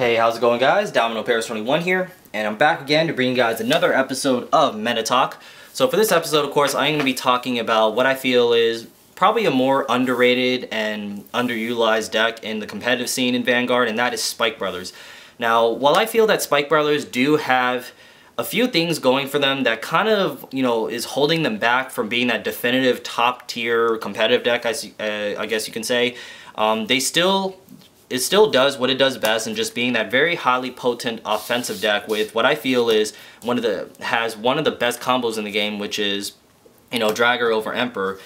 Hey, how's it going, guys? Domino Paris 21 here, and I'm back again to bring you guys another episode of Meta Talk. So for this episode, of course, I'm going to be talking about what I feel is probably a more underrated and underutilized deck in the competitive scene in Vanguard, and that is Spike Brothers. Now, while I feel that Spike Brothers do have a few things going for them that kind of, is holding them back from being that definitive top-tier competitive deck, I guess you can say, it still does what it does best, and just being that very highly potent offensive deck with what I feel is one of the best combos in the game, which is, Dragger over Emperor.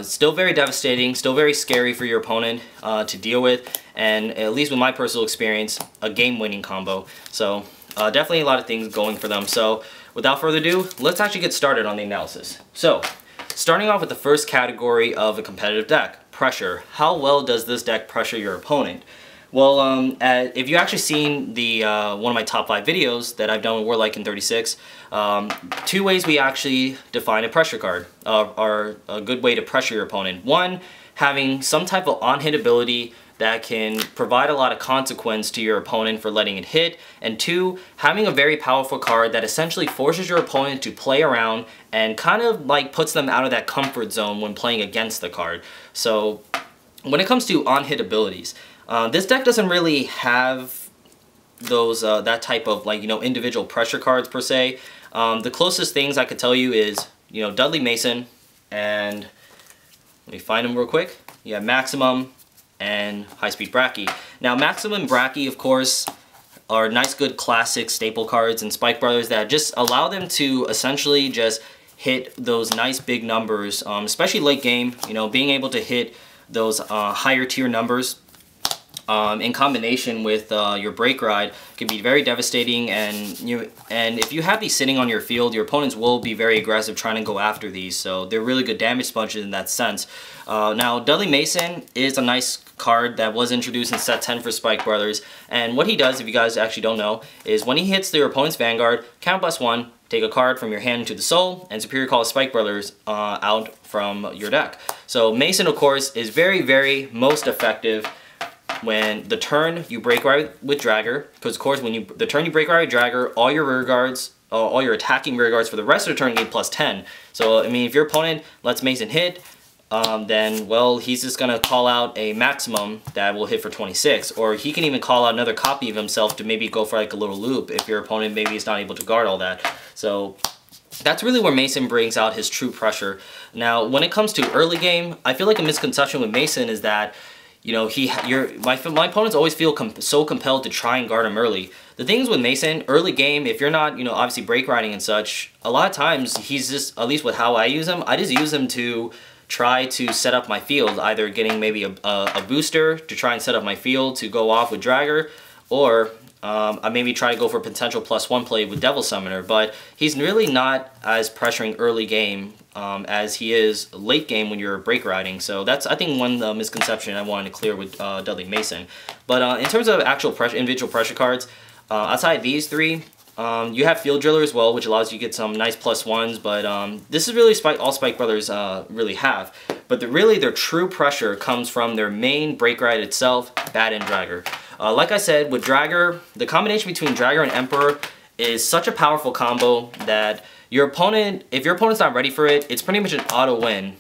Still very devastating, still very scary for your opponent to deal with, and at least with my personal experience, a game-winning combo. So definitely a lot of things going for them. So without further ado, let's actually get started on the analysis. So starting off with the first category of a competitive deck. Pressure. How well does this deck pressure your opponent? Well, if you actually seen the one of my top 5 videos that I've done with Warlike in 36, two ways we actually define a pressure card are a good way to pressure your opponent. One, having some type of on-hit ability that can provide a lot of consequence to your opponent for letting it hit, and two, having a very powerful card that essentially forces your opponent to play around and kind of like puts them out of that comfort zone when playing against the card. So when it comes to on-hit abilities, this deck doesn't really have those that type of individual pressure cards per se. The closest things I could tell you is Dudley Mason, and let me find them real quick. You have Maximum and High Speed Bracky. Now Maximum and Bracky, of course, are nice good classic staple cards in Spike Brothers that just allow them to essentially just hit those nice big numbers, especially late game. Being able to hit those higher tier numbers in combination with your break ride can be very devastating, and if you have these sitting on your field, your opponents will be very aggressive trying to go after these, so they're really good damage sponges in that sense. Now Dudley Mason is a nice card that was introduced in set 10 for Spike Brothers, and what he does, if you guys actually don't know, is when he hits your opponent's Vanguard, count +1, take a card from your hand into the soul, and Superior Call Spike Brothers out from your deck. So Mason, of course, is very most effective when the turn you break ride with Dragger, because of course the turn you break ride with Dragger, all your rear guards, all your attacking rear guards for the rest of the turn gain +10. So I mean, if your opponent lets Mason hit, then well, he's just gonna call out a Maximum that will hit for 26, or he can even call out another copy of himself to maybe go for like a little loop if your opponent maybe is not able to guard all that. So that's really where Mason brings out his true pressure. Now when it comes to early game, I feel like a misconception with Mason is that my opponents always feel so compelled to try and guard him early. The things with Mason, early game, if you're not, obviously break riding and such, a lot of times he's just, at least with how I use him, I just use him to try to set up my field, either getting maybe a booster to try and set up my field to go off with Dragger, or I maybe try to go for potential +1 play with Devil Summoner, but he's really not as pressuring early game as he is late game when you're break riding. So that's, I think, one misconception I wanted to clear with Dudley Mason. But in terms of actual individual pressure cards, outside these three, you have Field Driller as well, which allows you to get some nice +1s, but this is really all Spike Brothers really have. But really their true pressure comes from their main break ride itself, Bat and Dragger. Like I said, with Dragger, the combination between Dragger and Emperor is such a powerful combo that your opponent, if your opponent's not ready for it, it's pretty much an auto win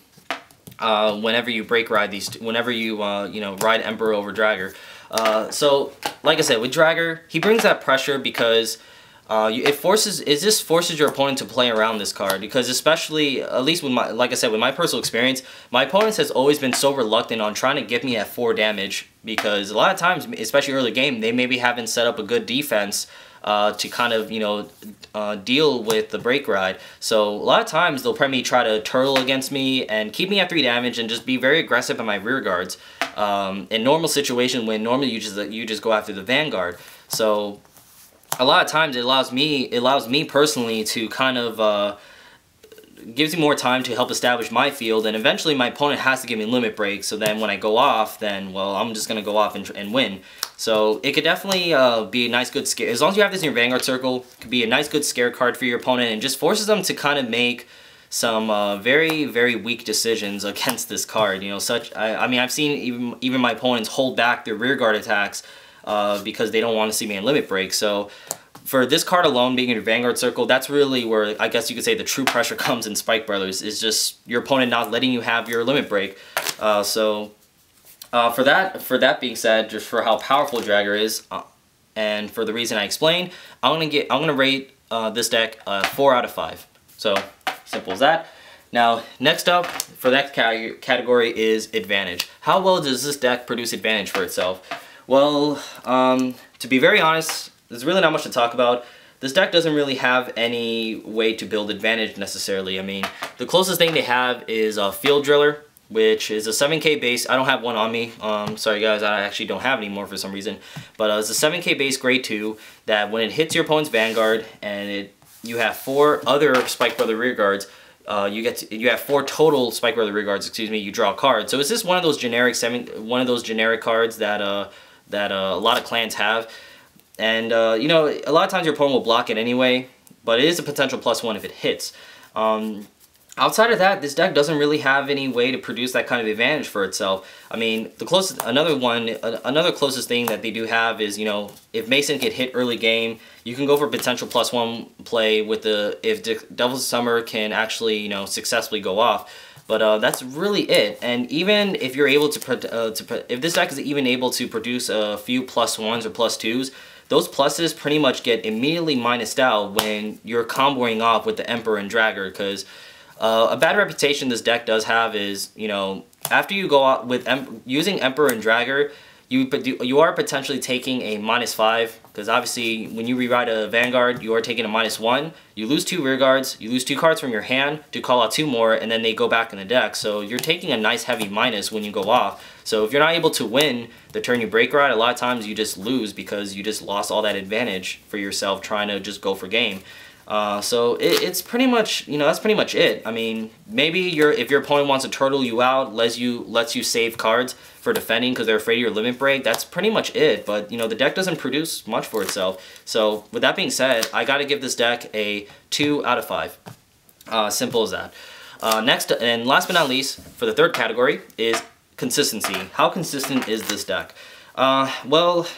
whenever you break ride these, whenever you ride Emperor over Dragger. So like I said, with Dragger, he brings that pressure because it just forces your opponent to play around this card, because especially, at least with like I said, with my personal experience, my opponents has always been so reluctant on trying to get me at 4 damage, because a lot of times, especially early game, they maybe haven't set up a good defense to kind of, deal with the break ride. So a lot of times they'll probably try to turtle against me and keep me at 3 damage and just be very aggressive in my rear guards. In normal situation, when normally you just go after the Vanguard. So a lot of times it allows me personally to kind of gives me more time to help establish my field, and eventually my opponent has to give me limit breaks, so then when I go off, then well, I'm just gonna go off and win. So it could definitely be a nice good scare, as long as you have this in your Vanguard circle, it could be a nice good scare card for your opponent, and just forces them to kind of make some very weak decisions against this card. I mean, I've seen even my opponents hold back their rear guard attacks because they don't want to see me in limit break. So for this card alone being in your Vanguard circle, that's really where I guess you could say the true pressure comes in Spike Brothers, is just your opponent not letting you have your limit break. For that being said, just for how powerful Dragger is, and for the reason I explained, I'm gonna rate this deck 4 out of 5. So simple as that. Now next up for that category is advantage. How well does this deck produce advantage for itself? Well, to be very honest, there's really not much to talk about. This deck doesn't really have any way to build advantage necessarily. I mean, the closest thing they have is a Field Driller, which is a 7k base. I don't have one on me. Sorry guys, I actually don't have any more for some reason. But it's a 7k base grade 2 that when it hits your opponent's Vanguard and you have 4 other Spike Brother rearguards, you have 4 total Spike Brother rearguards, excuse me, you draw a card. So it's just one of those generic cards that a lot of clans have. And you know, a lot of times your opponent will block it anyway, but it is a potential +1 if it hits. Outside of that, this deck doesn't really have any way to produce that kind of advantage for itself. I mean, another closest thing that they do have is, you know, if Mason get hit early game, you can go for potential +1 play with if Devil's Summer can actually, you know, successfully go off. But that's really it. And even if you're able if this deck is even able to produce a few +1s or +2s, those pluses pretty much get immediately minused out when you're comboing off with the Emperor and Dragger, because a bad reputation this deck does have is, you know, after you go out with using Emperor and Dragger, you are potentially taking a -5, because obviously when you rewrite a Vanguard, you are taking a -1. You lose 2 rear guards, you lose 2 cards from your hand to call out 2 more, and then they go back in the deck. So you're taking a nice heavy minus when you go off. So if you're not able to win the turn you break ride, a lot of times you just lose because you just lost all that advantage for yourself trying to just go for game. So it's pretty much, you know, that's pretty much it. I mean, maybe if your opponent wants to turtle you out, lets you save cards for defending because they're afraid of your limit break, that's pretty much it. But, you know, the deck doesn't produce much for itself. So with that being said, I got to give this deck a 2 out of 5. Simple as that. Next, and last but not least, for the third category is consistency. How consistent is this deck? Well,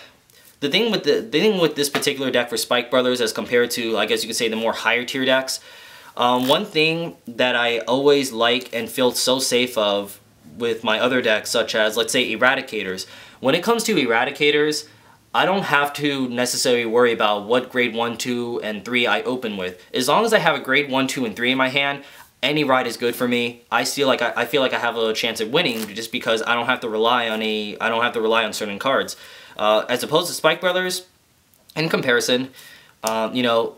the thing with this particular deck for Spike Brothers as compared to, I guess you could say, the more higher tier decks, one thing that I always like and feel so safe of with my other decks, such as, let's say, Eradicators. When it comes to Eradicators, I don't have to necessarily worry about what grade 1, 2, and 3 I open with. As long as I have a grade 1, 2, and 3 in my hand, any ride is good for me. I feel like I have a chance at winning just because I don't have to rely on certain cards. As opposed to Spike Brothers, in comparison, you know,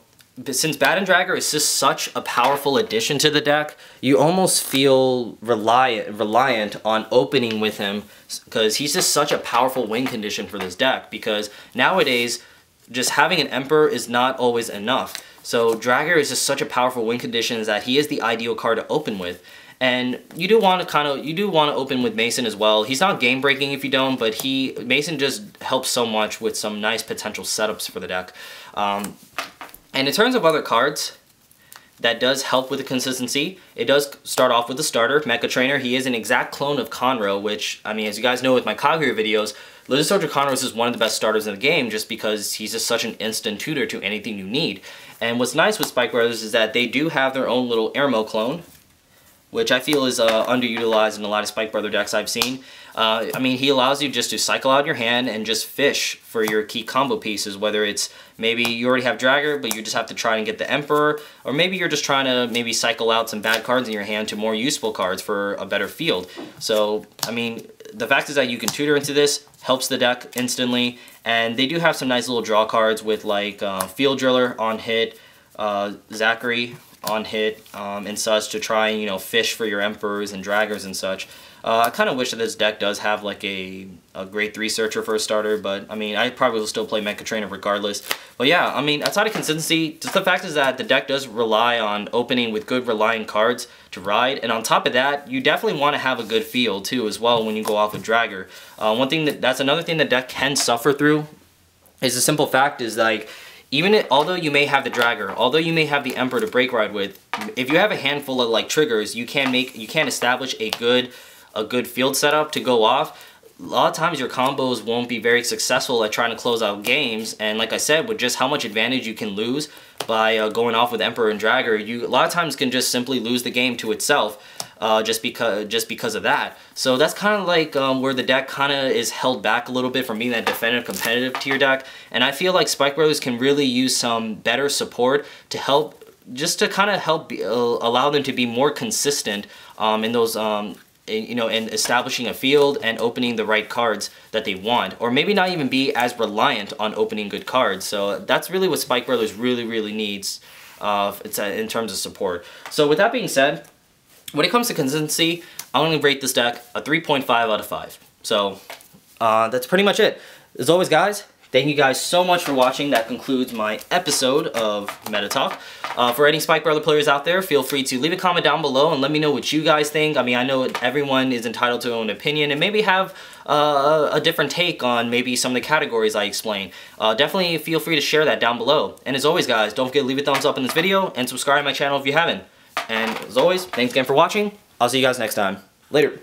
since Bad and Dragger is just such a powerful addition to the deck, you almost feel reliant on opening with him because he's just such a powerful win condition for this deck, because nowadays just having an Emperor is not always enough. So Dragger is just such a powerful win condition that he is the ideal card to open with. And you do want to open with Mason as well. He's not game breaking if you don't, but Mason just helps so much with some nice potential setups for the deck. And in terms of other cards that does help with the consistency, it does start off with the starter, Mecha Trainer. He is an exact clone of Conroe, which, I mean, as you guys know with my Kaguya videos, Lizard Soldier Conroe is one of the best starters in the game just because he's just such an instant tutor to anything you need. And what's nice with Spike Brothers is that they do have their own little Airmo clone, which I feel is underutilized in a lot of Spike Brother decks I've seen. I mean, he allows you just to cycle out your hand and just fish for your key combo pieces, whether it's maybe you already have Dragger, but you just have to try and get the Emperor, or maybe you're just trying to maybe cycle out some bad cards in your hand to more useful cards for a better field. So, I mean, the fact is that you can tutor into this, helps the deck instantly, and they do have some nice little draw cards with like Field Driller on hit, Zachary on hit, and such to try and, you know, fish for your Emperors and Draggers and such. I kind of wish that this deck does have like a grade 3 searcher for a starter, but I mean, I probably will still play Mecha Trainer regardless. But yeah, I mean, outside of consistency, just the fact is that the deck does rely on opening with good reliant cards to ride, and on top of that, you definitely want to have a good field too as well when you go off with Dragger. That's another thing the deck can suffer through is the simple fact is like, although you may have the Dragger, although you may have the Emperor to break ride with, if you have a handful of like triggers, you can establish a good field setup to go off. a lot of times your combos won't be very successful at trying to close out games. And like I said, with just how much advantage you can lose by going off with Emperor and Dragger, you a lot of times can just simply lose the game to itself. Just because of that. So that's kind of like where the deck kind of is held back a little bit from being that definitive competitive tier deck. And I feel like Spike Brothers can really use some better support to help, just to kind of help allow them to be more consistent in those you know, in establishing a field and opening the right cards that they want, or maybe not even be as reliant on opening good cards. So that's really what Spike Brothers really needs in terms of support. So with that being said, when it comes to consistency, I'm going to rate this deck a 3.5 out of 5. So that's pretty much it. As always, guys, thank you guys so much for watching. That concludes my episode of Meta Talk. For any Spike Brother players out there, feel free to leave a comment down below and let me know what you guys think. I mean, I know everyone is entitled to their own opinion and maybe have a different take on maybe some of the categories I explain. Definitely feel free to share that down below. And as always, guys, don't forget to leave a thumbs up in this video and subscribe to my channel if you haven't. And as always, thanks again for watching. I'll see you guys next time. Later.